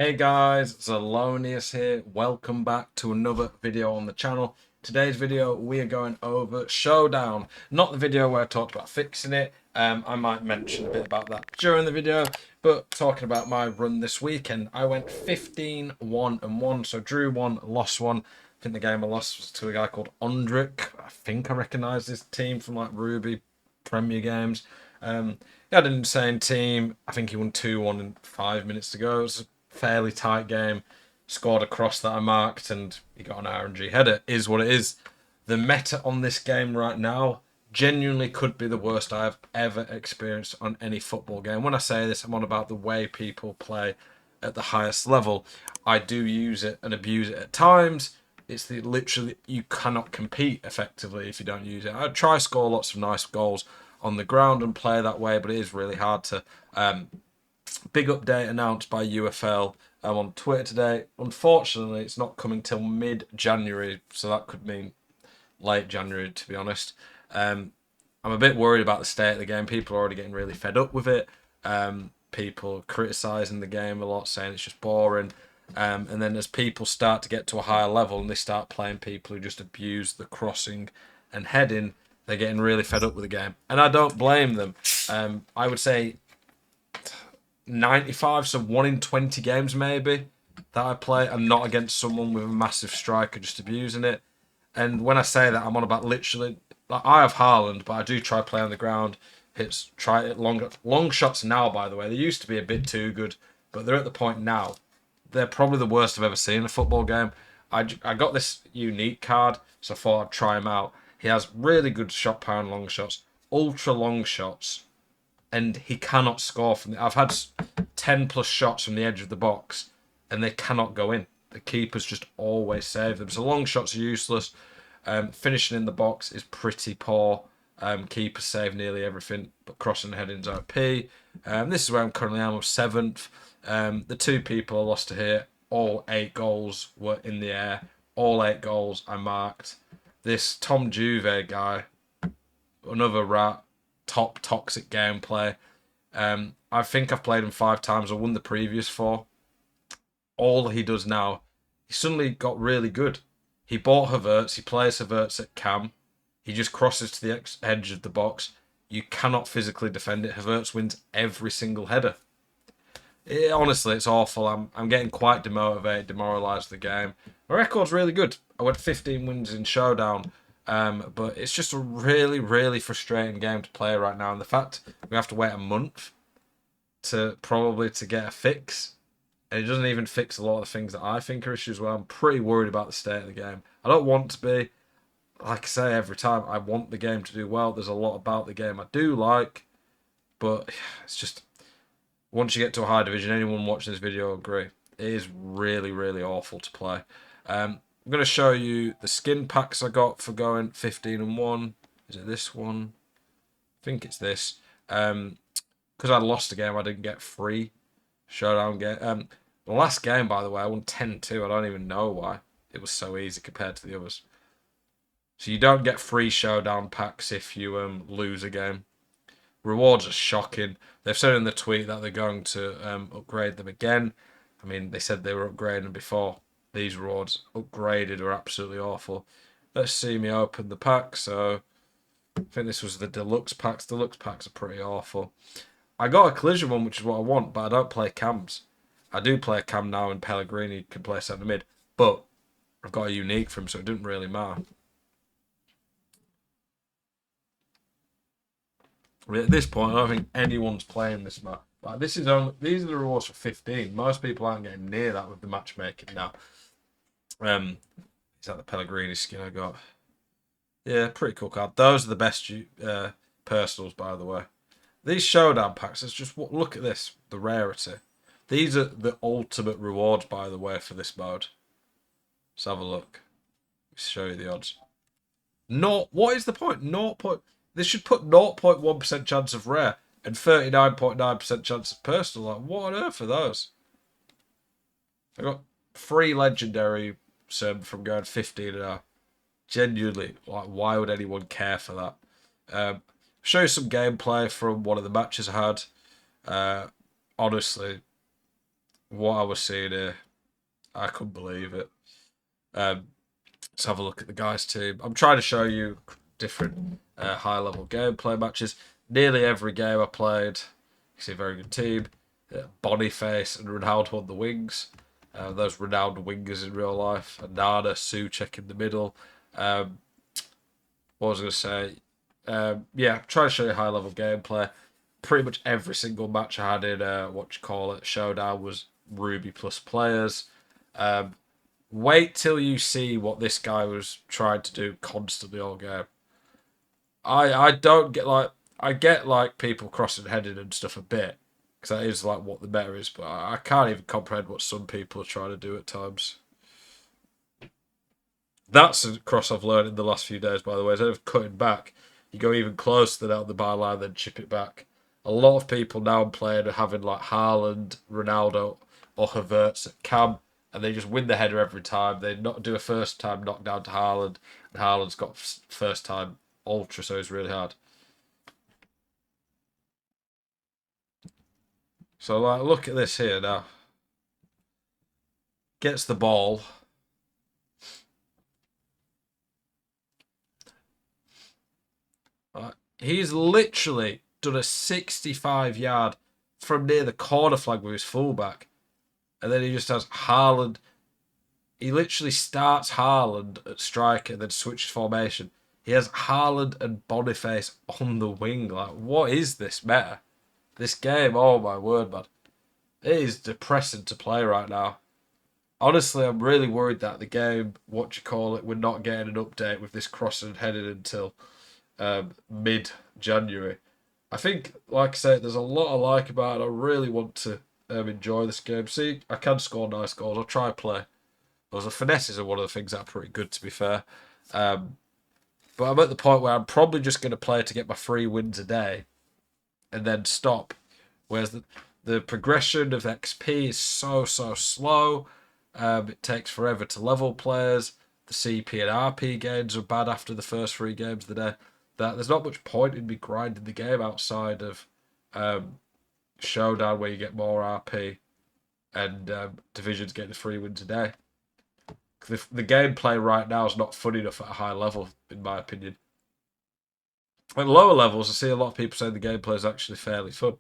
Hey guys, Zelonius here. Welcome back to another video on the channel. Today's video we are going over Showdown. Not the video where I talked about fixing it. I might mention a bit about that during the video, but talking about my run this weekend, I went 15-1-1. So drew one, lost one. I think the game I lost was to a guy called Undrick. I think I recognise this team from like Ruby Premier games. He had an insane team. I think he won 2-1 in 5 minutes to go. It was fairly tight game. Scored a cross that I marked, and he got an RNG header. Is what it is. The meta on this game right now genuinely could be the worst I have ever experienced on any football game. When I say this, I'm on about the way people play at the highest level. I do use it and abuse it at times. It's literally you cannot compete effectively if you don't use it. I try score lots of nice goals on the ground and play that way, but it is really hard to. Big update announced by UFL on Twitter today. Unfortunately, it's not coming till mid-January, so that could mean late January, to be honest. I'm a bit worried about the state of the game. People are already getting really fed up with it. People criticising the game a lot, saying it's just boring. And then as people start to get to a higher level and they start playing people who just abuse the crossing and heading, they're getting really fed up with the game. And I don't blame them. I would say 95, so 1 in 20 games maybe that I play, I'm not against someone with a massive striker just abusing it. And when I say that, I'm on about literally, like I have Haaland, but I do try play on the ground. Try it long shots now, by the way. They used to be a bit too good, but they're at the point now. They're probably the worst I've ever seen in a football game. I got this unique card, so I thought I'd try him out. He has really good shot power and long shots, ultra long shots, and he cannot score from the. I've had 10 plus shots from the edge of the box, and they cannot go in. The keepers just always save them. So long shots are useless. Finishing in the box is pretty poor. Keepers save nearly everything, but crossing and heading's OP. This is where I'm currently. I'm 7th. The two people I lost to here, all 8 goals were in the air. All 8 goals I marked. This Tom Juve guy, another rat, top toxic gameplay. I think I've played him 5 times. I won the previous 4. All he does now, he suddenly got really good. He bought Havertz. He plays Havertz at cam. He just crosses to the edge of the box. You cannot physically defend it. Havertz wins every single header. Honestly, it's awful. I'm getting quite demotivated, demoralised with the game. My record's really good. I went 15 wins in Showdown. But it's just a really, really frustrating game to play right now. And the fact we have to wait a month to get a fix, and it doesn't even fix a lot of the things that I think are issues. Well, I'm pretty worried about the state of the game. I don't want to be. Like I say every time, I want the game to do well. There's a lot about the game I do like, but it's just once you get to a high division, anyone watching this video will agree. It is really, really awful to play. I'm going to show you the skin packs I got for going 15-1. Is it this one? I think it's this. Because I lost a game, I didn't get free Showdown game. The last game, by the way, I won 10-2. I don't even know why. It was so easy compared to the others. So you don't get free Showdown packs if you lose a game. Rewards are shocking. They've said in the tweet that they're going to upgrade them again. I mean, they said they were upgrading them before. These rewards upgraded are absolutely awful. Let's see me open the pack. So I think this was the deluxe packs. Deluxe packs are pretty awful. I got a collision one, which is what I want, but I don't play cams. I do play a cam now, and Pellegrini can play centre mid, but I've got a unique for him, so it didn't really matter. I mean, at this point, I don't think anyone's playing this map. Like these are the rewards for 15. Most people aren't getting near that with the matchmaking now. Is that the Pellegrini skin I got? Yeah, pretty cool card. Those are the best personals, by the way. These showdown packs, it's just look at this, the rarity. These are the ultimate rewards, by the way, for this mode. Let's have a look. Let's show you the odds. No, what is the point? 0. They should put 0.1% chance of rare and 39.9% chance of personal. Like, what on earth are those? I got 3 legendary from going 15-0. Genuinely, like, why would anyone care for that? Show you some gameplay from one of the matches I had. Honestly, what I was seeing here, I couldn't believe it. Let's have a look at the guys' team. I'm trying to show you different high-level gameplay matches. Nearly every game I played, you see a very good team. Boniface and Ronaldo on the wings. Those renowned wingers in real life. Nana, Suchek in the middle. What was I going to say? Yeah, try to show you high level gameplay. Pretty much every single match I had in Showdown was Ruby plus players. Wait till you see what this guy was trying to do constantly all game. I don't get like I get like people crossing headed and stuff a bit because that is like what the meta is, but I can't even comprehend what some people are trying to do at times. That's a cross I've learned in the last few days, by the way. Instead of cutting back, you go even closer than out the byline, then chip it back. A lot of people now playing are having like Haaland, Ronaldo, or Havertz at cam, and they just win the header every time. They not do a first time knockdown to Haaland, and Haaland's got first time ultra, so it's really hard. So like, look at this here now. Gets the ball. He's literally done a 65-yard from near the corner flag with his fullback. And then he just has Haaland. He literally starts Haaland at striker and then switches formation. He has Haaland and Boniface on the wing. Like, what is this meta? This game, oh my word, man. It is depressing to play right now. Honestly, I'm really worried that the game, we're not getting an update with this crossing headed until mid-January. I think, like I say, there's a lot I like about it. I really want to enjoy this game. See, I can score nice goals. I'll try and play. The finesses are one of the things that are pretty good, to be fair. But I'm at the point where I'm probably just going to play to get my 3 wins a day and then stop. Whereas the progression of XP is so slow. It takes forever to level players. The CP and RP gains are bad after the first 3 games of the day. That there's not much point in me grinding the game outside of Showdown, where you get more RP and Divisions getting the 3 wins a day. The gameplay right now is not fun enough at a high level, in my opinion. At lower levels, I see a lot of people saying the gameplay is actually fairly fun.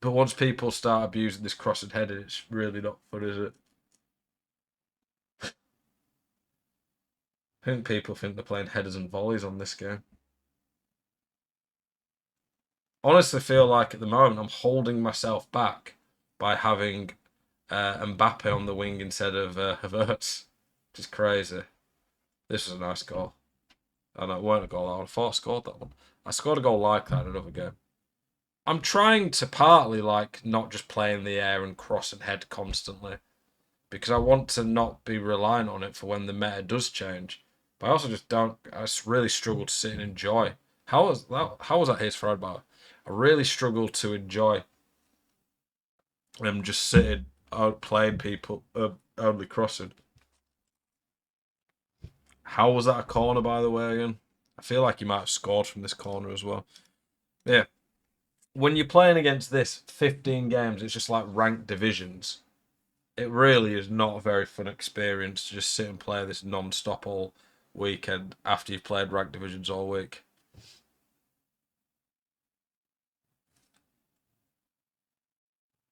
But once people start abusing this cross and heading, it's really not fun, is it? I think people think they're playing headers and volleys on this game. Honestly, feel like at the moment I'm holding myself back by having Mbappe on the wing instead of Havertz. Which is crazy. This was a nice goal. I know it weren't a goal. I thought I scored that one. I scored a goal like that in another game. I'm trying to partly like not just play in the air and cross and head constantly, because I want to not be reliant on it for when the meta does change. But I also just don't. I just really struggle to sit and enjoy. How was that? How was that his throw bar? I really struggle to enjoy. Just sitting out playing people, only crossing. How was that a corner, by the way? Again, I feel like you might have scored from this corner as well. Yeah. When you're playing against this 15 games, it's just like ranked divisions. It really is not a very fun experience to just sit and play this non-stop all weekend after you've played ranked divisions all week.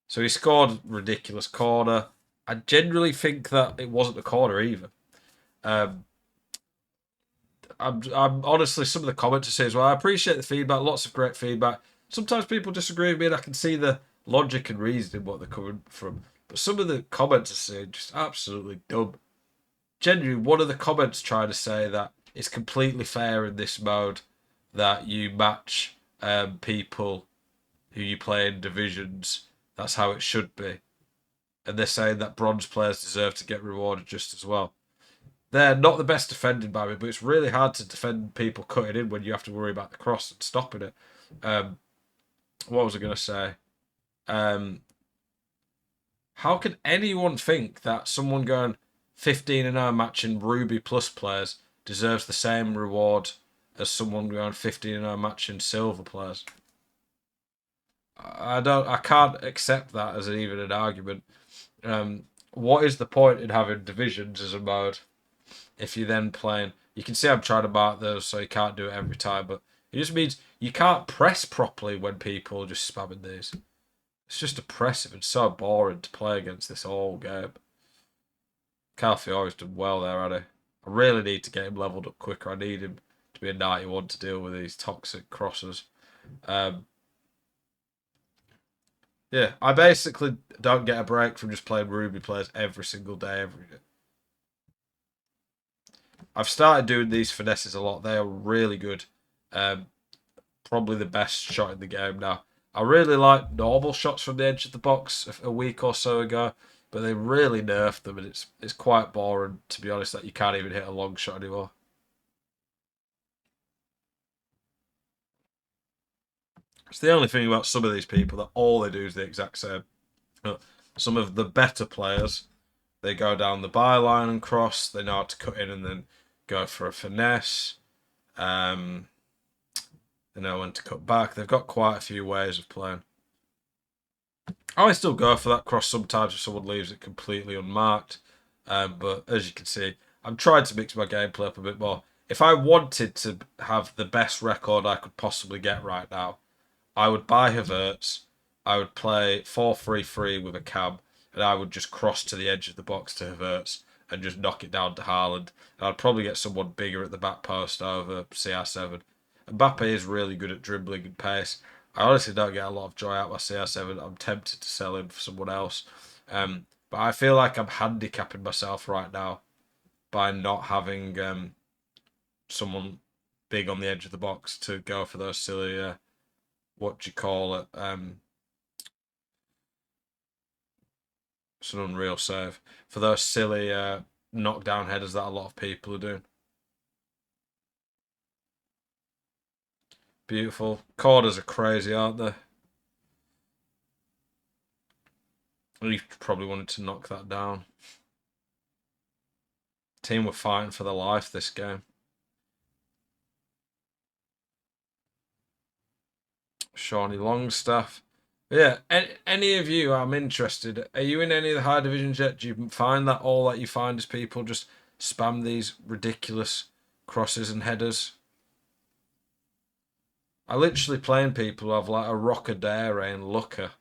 So he scored ridiculous corner. I generally think that it wasn't a corner either. Um, I'm honestly, some of the comments say as well, I appreciate the feedback, lots of great feedback. Sometimes people disagree with me and I can see the logic and reason in what they're coming from. But some of the comments are saying just absolutely dumb. Genuinely, one of the comments trying to say that it's completely fair in this mode that you match people who you play in divisions. That's how it should be. And they're saying that bronze players deserve to get rewarded just as well. They're not the best defended by me, but it's really hard to defend people cutting in when you have to worry about the cross and stopping it. What was I going to say? How can anyone think that someone going 15-0 matching Ruby Plus players deserves the same reward as someone going 15-0 matching Silver players? I can't accept that as even an argument. What is the point in having divisions as a mode if you're then playing? You can see I'm trying to mark those so you can't do it every time, but it just means you can't press properly when people are just spamming these. It's just oppressive and so boring to play against this whole game. Calafiori's done well there, hasn't he? I really need to get him leveled up quicker. I need him to be a 91 to deal with these toxic crosses. Um, yeah, I basically don't get a break from just playing Ruby players every single day, every day. I've started doing these finesses a lot. They are really good. Um, Probably the best shot in the game now. I really like normal shots from the edge of the box a week or so ago, but they really nerfed them, and it's quite boring, to be honest, that you can't even hit a long shot anymore. It's the only thing about some of these people that all they do is the exact same. Some of the better players, they go down the byline and cross. They know how to cut in and then go for a finesse. They know when to cut back. They've got quite a few ways of playing. I still go for that cross sometimes if someone leaves it completely unmarked. But as you can see, I'm trying to mix my gameplay up a bit more. If I wanted to have the best record I could possibly get right now, I would buy Havertz. I would play 4-3-3 with a cab, and I would just cross to the edge of the box to Havertz and just knock it down to Haaland. And I'd probably get someone bigger at the back post over CR7. Mbappe is really good at dribbling and pace. I honestly don't get a lot of joy out of my CR7. I'm tempted to sell him for someone else. But I feel like I'm handicapping myself right now by not having someone big on the edge of the box to go for those silly, what do you call it? It's an unreal save. For those silly knockdown headers that a lot of people are doing. Beautiful. Corners are crazy, aren't they? You probably wanted to knock that down. Team were fighting for their life this game. Shawnee Longstaff. Yeah, any of you, I'm interested. Are you in any of the high divisions yet? Do you find that all that you find is people just spam these ridiculous crosses and headers? I literally playing people who have like a Rockadere and Looker,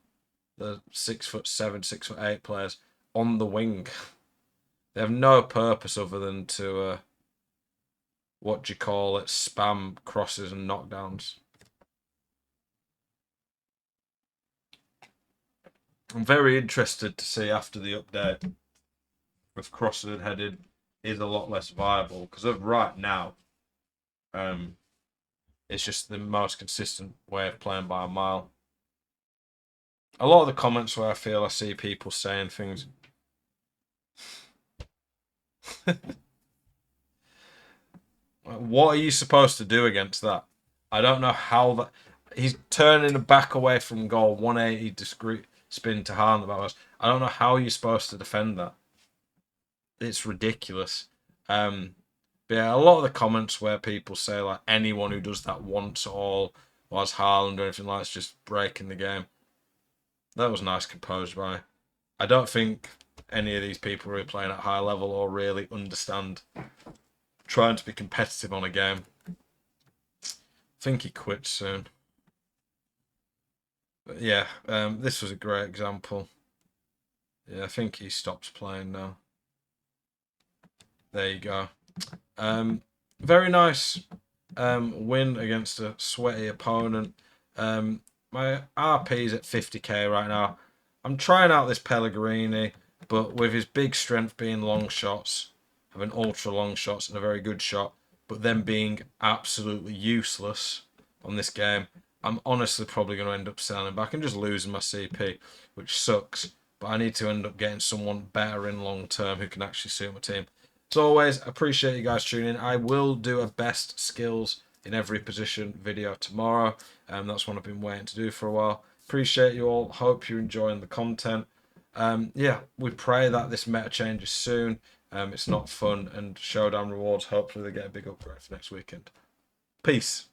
the 6'7", 6'8" players on the wing. They have no purpose other than to what do you call it, spam crosses and knockdowns. I'm very interested to see after the update if crossing and heading is a lot less viable because of right now, um, it's just the most consistent way of playing by a mile. A lot of the comments where I feel I see people saying things. What are you supposed to do against that? I don't know how that. He's turning back away from goal, 180 discreet spin to Haaland. I don't know how you're supposed to defend that. It's ridiculous. But yeah, a lot of the comments where people say like anyone who does that once or has Haaland or anything like that's just breaking the game. That was nice composed by. I don't think any of these people are playing at high level or really understand trying to be competitive on a game. I think he quits soon. But yeah, this was a great example. Yeah, I think he stops playing now. There you go. Very nice win against a sweaty opponent. My RP is at 50k right now. I'm trying out this Pellegrini, but with his big strength being long shots, having ultra long shots and a very good shot, but then being absolutely useless on this game, I'm honestly probably going to end up selling back and just losing my CP, which sucks. But I need to end up getting someone better in long term who can actually suit my team. As always, appreciate you guys tuning in. I will do a best skills in every position video tomorrow. That's one I've been waiting to do for a while. Appreciate you all. Hope you're enjoying the content. Yeah, we pray that this meta changes soon. It's not fun, and Showdown rewards, hopefully they get a big upgrade for next weekend. Peace.